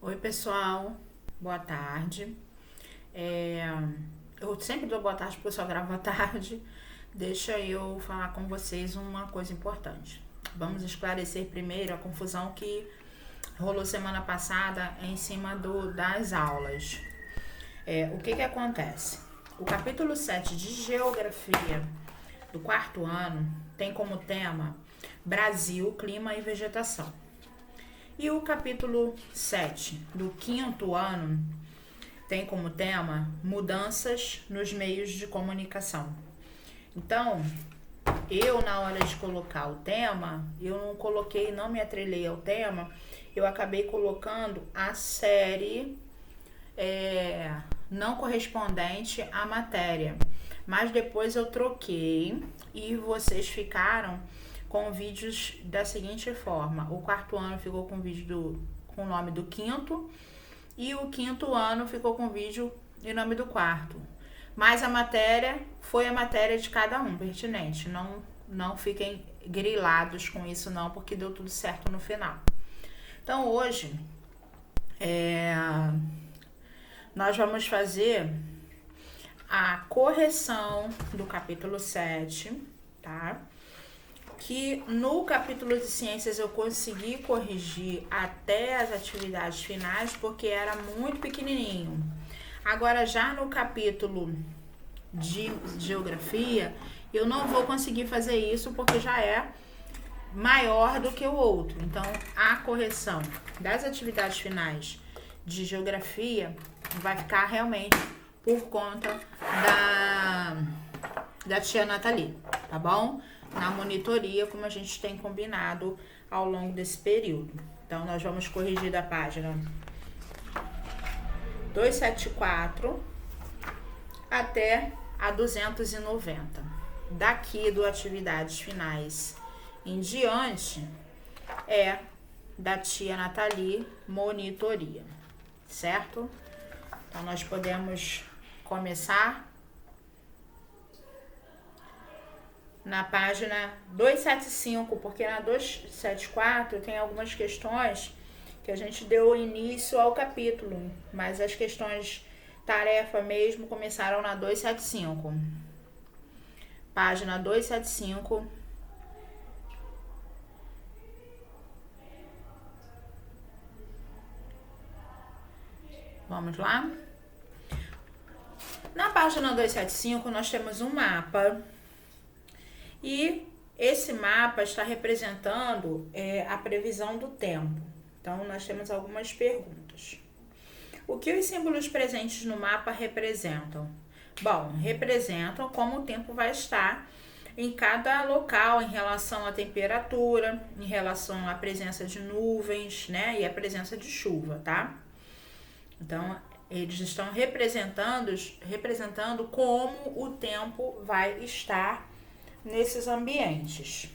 Oi, pessoal. Boa tarde. Eu sempre dou boa tarde porque eu só gravo à tarde. Deixa eu falar com vocês uma coisa importante. Vamos esclarecer primeiro a confusão que rolou semana passada em cima das aulas. O que acontece? O capítulo 7 de Geografia do quarto ano tem como tema Brasil, Clima e Vegetação. E o capítulo 7 do quinto ano tem como tema mudanças nos meios de comunicação. Então, eu na hora de colocar o tema, eu não me atrelei ao tema, eu acabei colocando a série não correspondente à matéria. Mas depois eu troquei e vocês ficaram com vídeos da seguinte forma: o quarto ano ficou com vídeo com o nome do quinto e o quinto ano ficou com vídeo em nome do quarto. Mas a matéria foi a matéria de cada um, pertinente. Não fiquem grilados com isso não, porque deu tudo certo no final. Então hoje nós vamos fazer a correção do capítulo 7, tá? Que no capítulo de ciências eu consegui corrigir até as atividades finais porque era muito pequenininho. Agora já no capítulo de geografia eu não vou conseguir fazer isso porque já é maior do que o outro. Então a correção das atividades finais de geografia vai ficar realmente por conta da tia Nathalie, tá bom? Na monitoria, como a gente tem combinado ao longo desse período. Então, nós vamos corrigir da página 274 até a 290. Daqui do atividades finais em diante é da tia Nathalie monitoria, certo? Então, nós podemos começar na página 275, porque na 274 tem algumas questões que a gente deu início ao capítulo, mas as questões tarefa mesmo começaram na 275. Página 275. Vamos lá? Na página 275 nós temos um mapa e esse mapa está representando a previsão do tempo. Então, nós temos algumas perguntas. O que os símbolos presentes no mapa representam? Bom, representam como o tempo vai estar em cada local em relação à temperatura, em relação à presença de nuvens, né, e a presença de chuva, tá? Então, eles estão representando como o tempo vai estar nesses ambientes,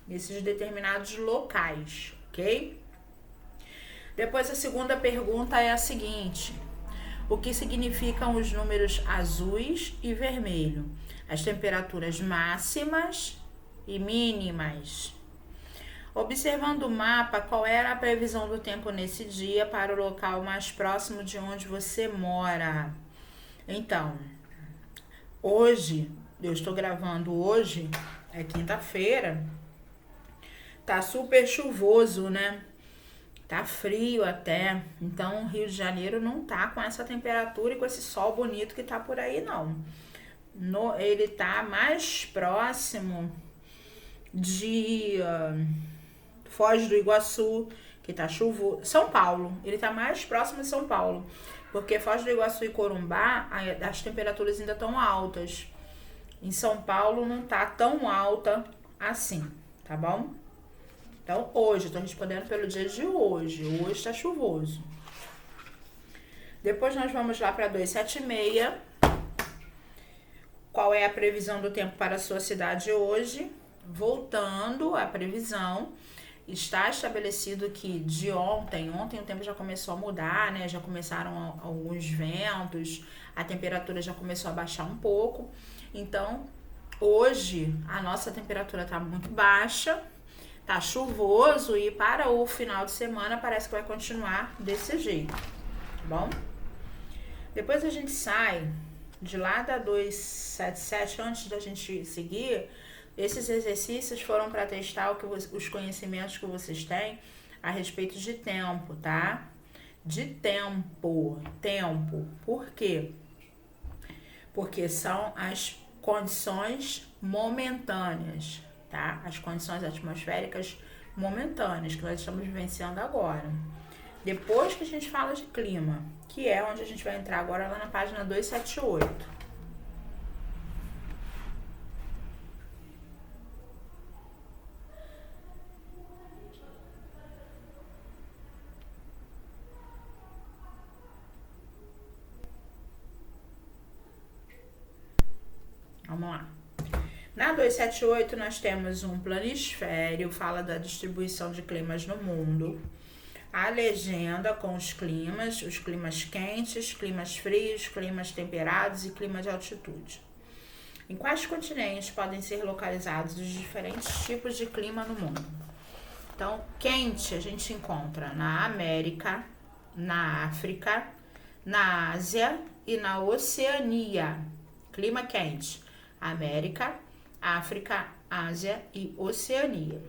nesses determinados locais, ok? Depois a segunda pergunta é a seguinte: o que significam os números azuis e vermelho? As temperaturas máximas e mínimas. Observando o mapa, qual era a previsão do tempo nesse dia para o local mais próximo de onde você mora? Então, hoje, eu estou gravando hoje, é quinta-feira, tá super chuvoso, né? Tá frio até, então o Rio de Janeiro não tá com essa temperatura e com esse sol bonito que tá por aí, não. Ele tá mais próximo de Foz do Iguaçu, que tá chuvoso. São Paulo, ele tá mais próximo de São Paulo, porque Foz do Iguaçu e Corumbá, as temperaturas ainda estão altas. Em São Paulo não tá tão alta assim, tá bom? Então, hoje, eu tô respondendo pelo dia de hoje. Hoje tá chuvoso. Depois nós vamos lá para 276. Qual é a previsão do tempo para a sua cidade hoje? Voltando à previsão, está estabelecido que de ontem o tempo já começou a mudar, né? Já começaram alguns ventos, a temperatura já começou a baixar um pouco. Então, hoje a nossa temperatura está muito baixa, tá chuvoso e para o final de semana parece que vai continuar desse jeito, tá bom? Depois a gente sai de lá da 277, antes da gente seguir, esses exercícios foram para testar os conhecimentos que vocês têm a respeito de tempo, tá? De tempo. Por quê? Porque são as condições momentâneas, tá? As condições atmosféricas momentâneas que nós estamos vivenciando agora. Depois que a gente fala de clima, que é onde a gente vai entrar agora lá na página 278. Vamos lá. Na 278 nós temos um planisfério, fala da distribuição de climas no mundo. A legenda com os climas quentes, climas frios, climas temperados e clima de altitude. Em quais continentes podem ser localizados os diferentes tipos de clima no mundo? Então, quente a gente encontra na América, na África, na Ásia e na Oceania. Clima quente, América, África, Ásia e Oceania.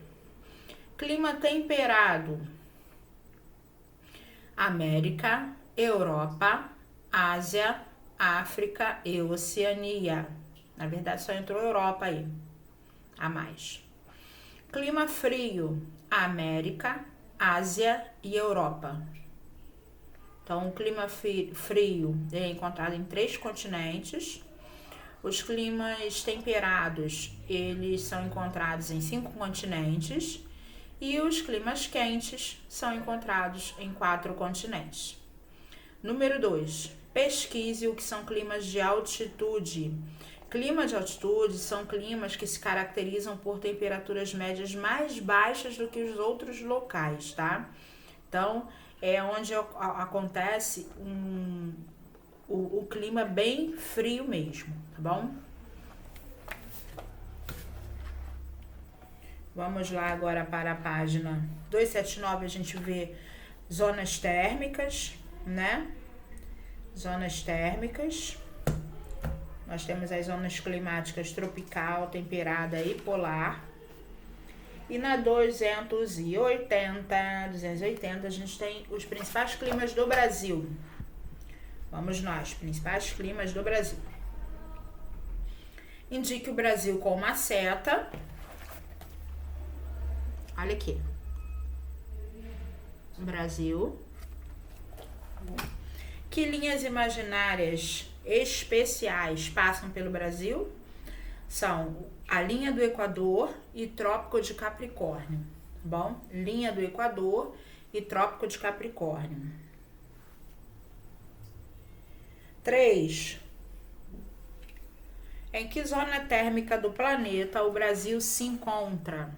Clima temperado, América, Europa, Ásia, África e Oceania. Na verdade, só entrou Europa aí, a mais. Clima frio, América, Ásia e Europa. Então, o clima frio é encontrado em 3 continentes. Os climas temperados, eles são encontrados em 5 continentes. E os climas quentes são encontrados em 4 continentes. Número 2. Pesquise o que são climas de altitude. Clima de altitude são climas que se caracterizam por temperaturas médias mais baixas do que os outros locais, tá? Então, é onde acontece o clima bem frio mesmo, tá bom? Vamos lá agora para a página 279, a gente vê zonas térmicas, né? Zonas térmicas. Nós temos as zonas climáticas tropical, temperada e polar. E na 280, a gente tem os principais climas do Brasil. Vamos nós, principais climas do Brasil. Indique o Brasil com uma seta. Olha aqui. Brasil. Que linhas imaginárias especiais passam pelo Brasil? São a linha do Equador e Trópico de Capricórnio. Bom, linha do Equador e Trópico de Capricórnio. 3. Em que zona térmica do planeta o Brasil se encontra?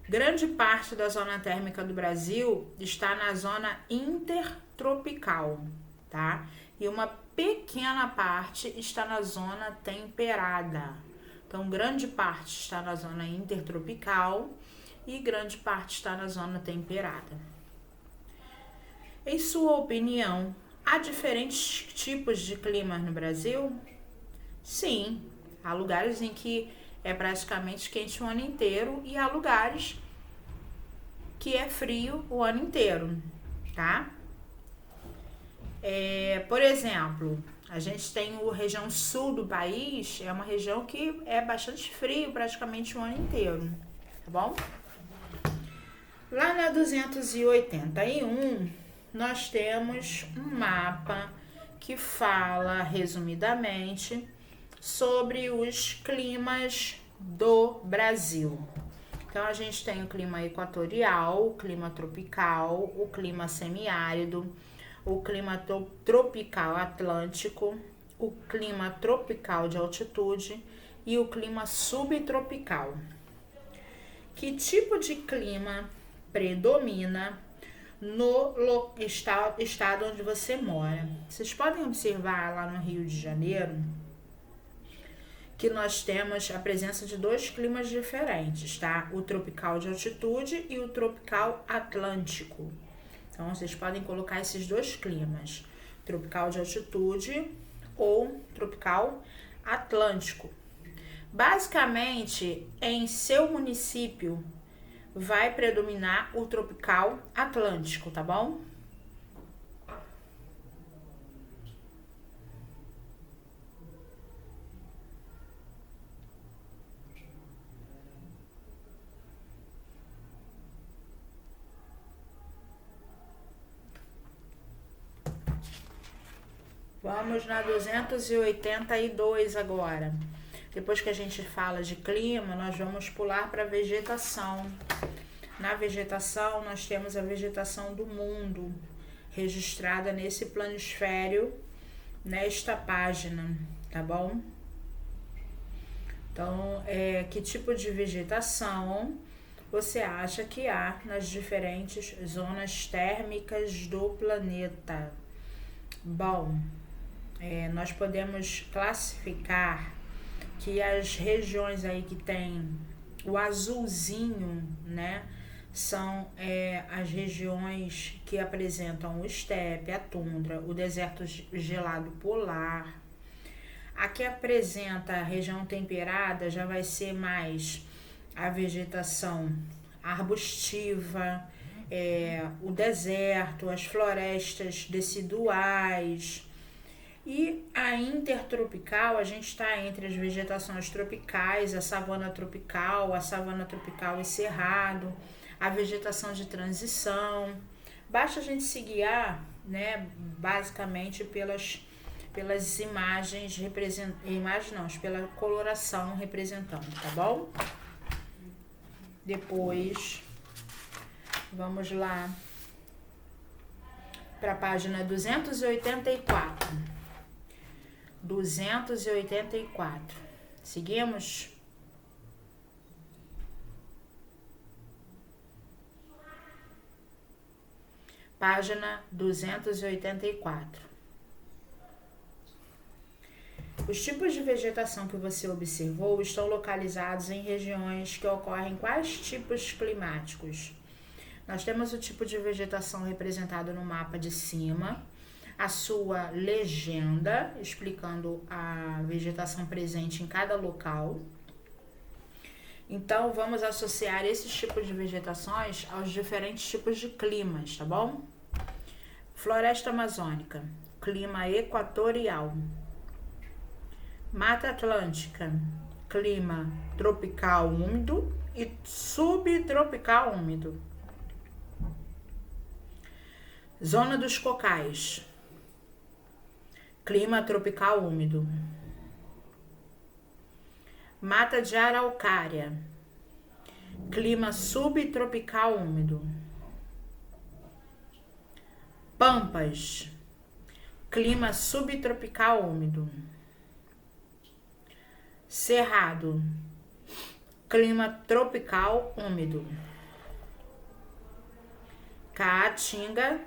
Grande parte da zona térmica do Brasil está na zona intertropical, tá? E uma pequena parte está na zona temperada. Então, grande parte está na zona intertropical e grande parte está na zona temperada. Em sua opinião, há diferentes tipos de clima no Brasil? Sim, há lugares em que é praticamente quente o ano inteiro e há lugares que é frio o ano inteiro, tá? Por exemplo, a gente tem a região sul do país, é uma região que é bastante frio praticamente o ano inteiro, tá bom? Lá na 281, nós temos um mapa que fala, resumidamente, sobre os climas do Brasil. Então, a gente tem o clima equatorial, o clima tropical, o clima semiárido, o clima tropical atlântico, o clima tropical de altitude e o clima subtropical. Que tipo de clima predomina no estado onde você mora? Vocês podem observar lá no Rio de Janeiro que nós temos a presença de dois climas diferentes, tá? O tropical de altitude e o tropical atlântico. Então, vocês podem colocar esses dois climas, tropical de altitude ou tropical atlântico. Basicamente, em seu município, vai predominar o tropical atlântico, tá bom? Vamos na 282 agora. Depois que a gente fala de clima, nós vamos pular para a vegetação. Na vegetação, nós temos a vegetação do mundo, registrada nesse planisfério, nesta página, tá bom? Então, que tipo de vegetação você acha que há nas diferentes zonas térmicas do planeta? Bom, nós podemos classificar que as regiões aí que tem o azulzinho, né, são as regiões que apresentam o estepe, a tundra, o deserto gelado polar. A que apresenta a região temperada já vai ser mais a vegetação arbustiva, o deserto, as florestas deciduais. E a intertropical, a gente está entre as vegetações tropicais, a savana tropical e cerrado, a vegetação de transição. Basta a gente se guiar, né, basicamente pelas imagens pela coloração representando, tá bom? Depois, vamos lá para a página 284. 284. Seguimos? Página 284. Os tipos de vegetação que você observou estão localizados em regiões que ocorrem quais tipos climáticos? Nós temos o tipo de vegetação representado no mapa de cima, a sua legenda explicando a vegetação presente em cada local. Então, vamos associar esses tipos de vegetações aos diferentes tipos de climas, tá bom? Floresta amazônica, clima equatorial. Mata Atlântica, clima tropical úmido e subtropical úmido. Zona dos Cocais, clima tropical úmido. Mata de Araucária, clima subtropical úmido. Pampas, clima subtropical úmido. Cerrado, clima tropical úmido. Caatinga,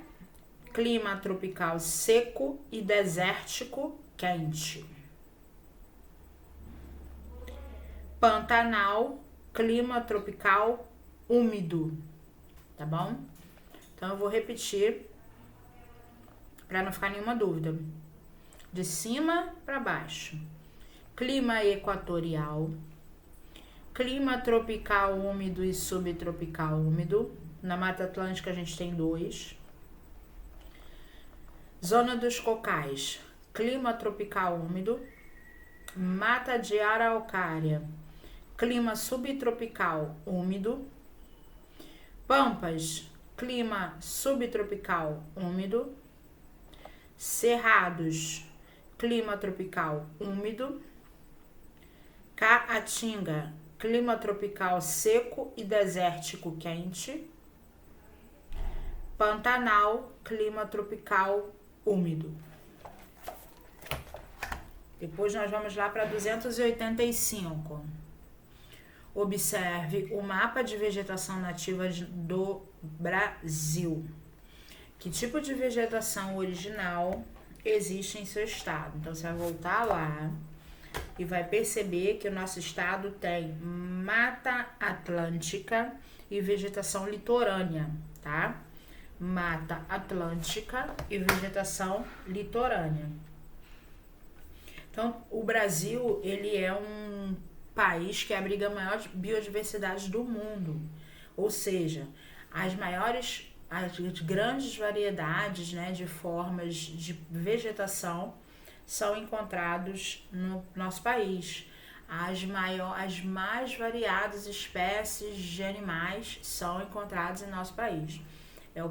clima tropical seco e desértico quente. Pantanal, clima tropical úmido, tá bom? Então eu vou repetir para não ficar nenhuma dúvida. De cima para baixo. Clima equatorial, clima tropical úmido e subtropical úmido. Na Mata Atlântica a gente tem 2. Zona dos Cocais, clima tropical úmido. Mata de Araucária, clima subtropical úmido. Pampas, clima subtropical úmido. Cerrados, clima tropical úmido. Caatinga, clima tropical seco e desértico quente. Pantanal, clima tropical úmido. Depois nós vamos lá para 285. Observe o mapa de vegetação nativa do Brasil. Que tipo de vegetação original existe em seu estado? Então, você vai voltar lá e vai perceber que o nosso estado tem Mata Atlântica e vegetação litorânea, tá? Mata Atlântica e vegetação litorânea. Então, o Brasil, ele é um país que abriga a maior biodiversidade do mundo. Ou seja, as grandes variedades, né, de formas de vegetação são encontrados no nosso país. As mais variadas espécies de animais são encontradas em nosso país. É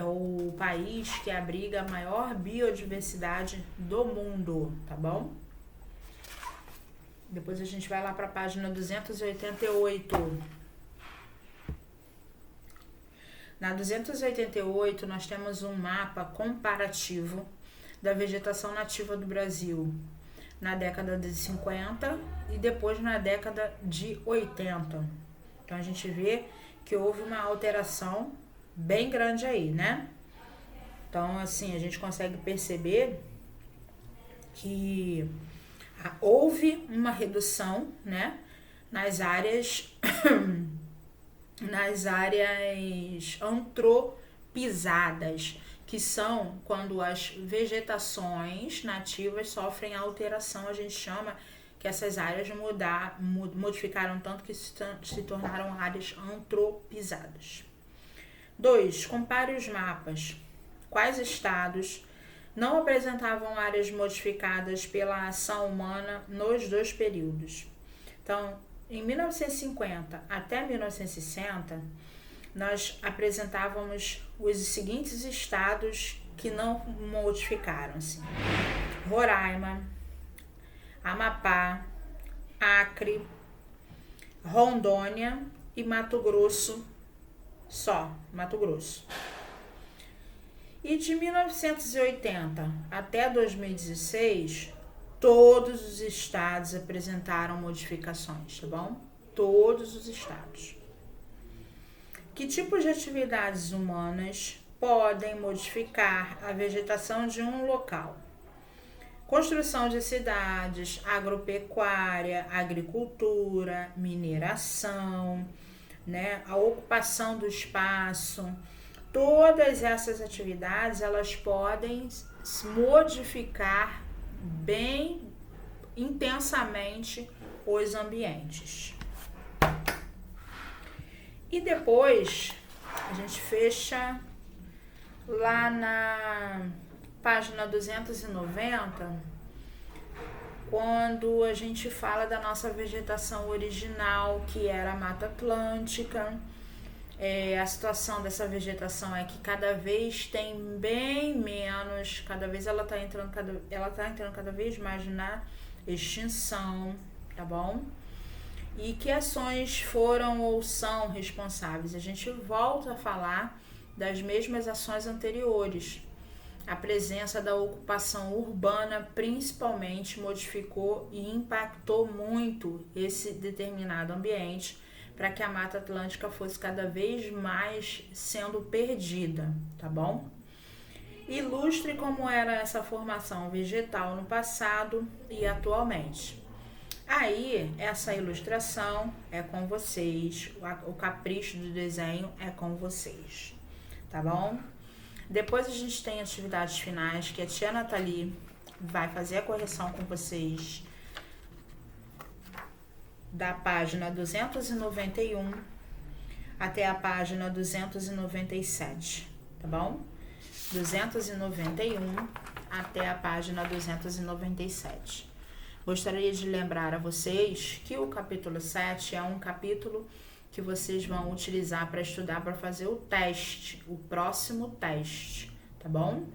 o país que abriga a maior biodiversidade do mundo, tá bom? Depois a gente vai lá para a página 288. Na 288, nós temos um mapa comparativo da vegetação nativa do Brasil na década de 50 e depois na década de 80. Então, a gente vê que houve uma alteração bem grande aí, né? Então, assim, a gente consegue perceber que houve uma redução, né, nas áreas antropizadas, que são quando as vegetações nativas sofrem alteração. A gente chama que essas áreas modificaram tanto que se tornaram áreas antropizadas. 2. Compare os mapas. Quais estados não apresentavam áreas modificadas pela ação humana nos dois períodos? Então, em 1950 até 1960, nós apresentávamos os seguintes estados que não modificaram-se: Roraima, Amapá, Acre, Rondônia e Mato Grosso, Mato Grosso. E de 1980 até 2016, todos os estados apresentaram modificações, tá bom? Todos os estados. Que tipos de atividades humanas podem modificar a vegetação de um local? Construção de cidades, agropecuária, agricultura, mineração, né? A ocupação do espaço. Todas essas atividades, elas podem modificar bem intensamente os ambientes. E depois, a gente fecha lá na página 290, quando a gente fala da nossa vegetação original, que era a Mata Atlântica. A situação dessa vegetação é que cada vez tem bem menos, cada vez ela tá entrando cada vez mais na extinção, tá bom? E que ações foram ou são responsáveis? A gente volta a falar das mesmas ações anteriores. A presença da ocupação urbana principalmente modificou e impactou muito esse determinado ambiente, para que a Mata Atlântica fosse cada vez mais sendo perdida, tá bom? Ilustre como era essa formação vegetal no passado e atualmente. Aí, essa ilustração é com vocês, o capricho do desenho é com vocês, tá bom? Depois a gente tem atividades finais que a tia Nathalie vai fazer a correção com vocês, da página 291 até a página 297, tá bom? 291 até a página 297. Gostaria de lembrar a vocês que o capítulo 7 é um capítulo que vocês vão utilizar para estudar, para fazer o teste, o próximo teste, tá bom?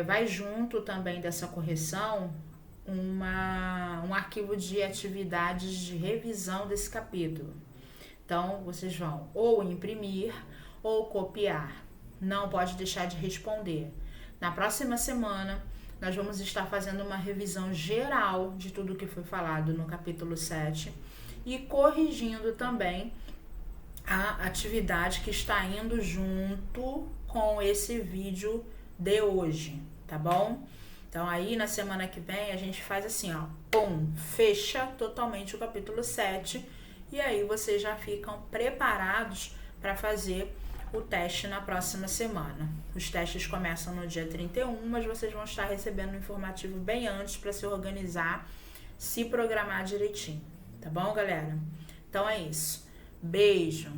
Vai junto também dessa correção um arquivo de atividades de revisão desse capítulo. Então, vocês vão ou imprimir ou copiar. Não pode deixar de responder. Na próxima semana, nós vamos estar fazendo uma revisão geral de tudo que foi falado no capítulo 7 e corrigindo também a atividade que está indo junto com esse vídeo de hoje, tá bom? Então, aí na semana que vem a gente faz assim, ó, pum, fecha totalmente o capítulo 7 e aí vocês já ficam preparados para fazer o teste na próxima semana. Os testes começam no dia 31, mas vocês vão estar recebendo o informativo bem antes para se organizar, se programar direitinho, tá bom, galera? Então é isso. Beijo!